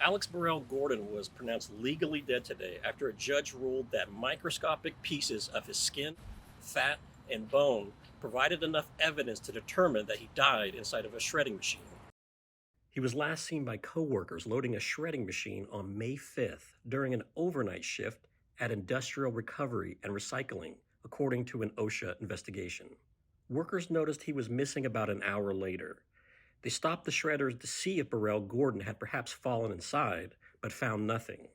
Alex Burrell Gordon was pronounced legally dead today after a judge ruled that microscopic pieces of his skin, fat, and bone provided enough evidence to determine that he died inside of a shredding machine. He was last seen by coworkers loading a shredding machine on May 5th during an overnight shift at Industrial Recovery and Recycling, according to an OSHA investigation. Workers noticed he was missing about an hour later. They stopped the shredders to see if Burrell Gordon had perhaps fallen inside, but found nothing.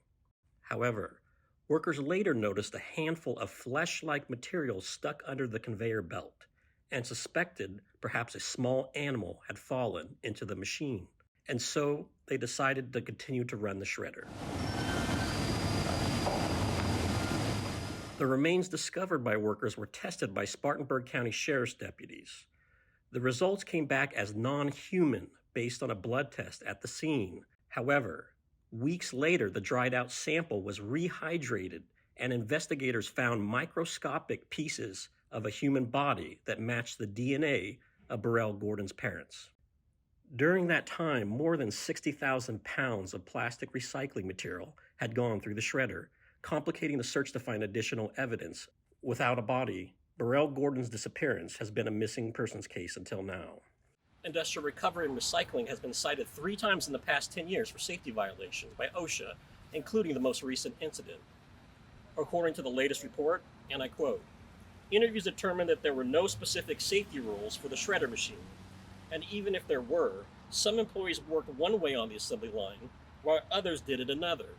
However, workers later noticed a handful of flesh-like material stuck under the conveyor belt and suspected perhaps a small animal had fallen into the machine. And so they decided to continue to run the shredder. The remains discovered by workers were tested by Spartanburg County Sheriff's deputies. The results came back as non-human based on a blood test at the scene. However, weeks later, the dried out sample was rehydrated and investigators found microscopic pieces of a human body that matched the DNA of Burrell Gordon's parents. During that time, more than 60,000 pounds of plastic recycling material had gone through the shredder, complicating the search to find additional evidence. Without a body, Burrell Gordon's disappearance has been a missing persons case until now. Industrial Recovery and Recycling has been cited 3 times in the past 10 years for safety violations by OSHA, including the most recent incident. According to the latest report, and I quote, "Interviews determined that there were no specific safety rules for the shredder machine, and even if there were, some employees worked one way on the assembly line, while others did it another.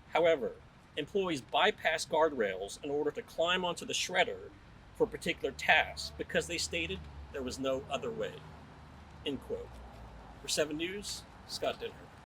However, employees bypassed guardrails in order to climb onto the shredder for particular tasks because they stated there was no other way." End quote. For 7 News, Scott Denner.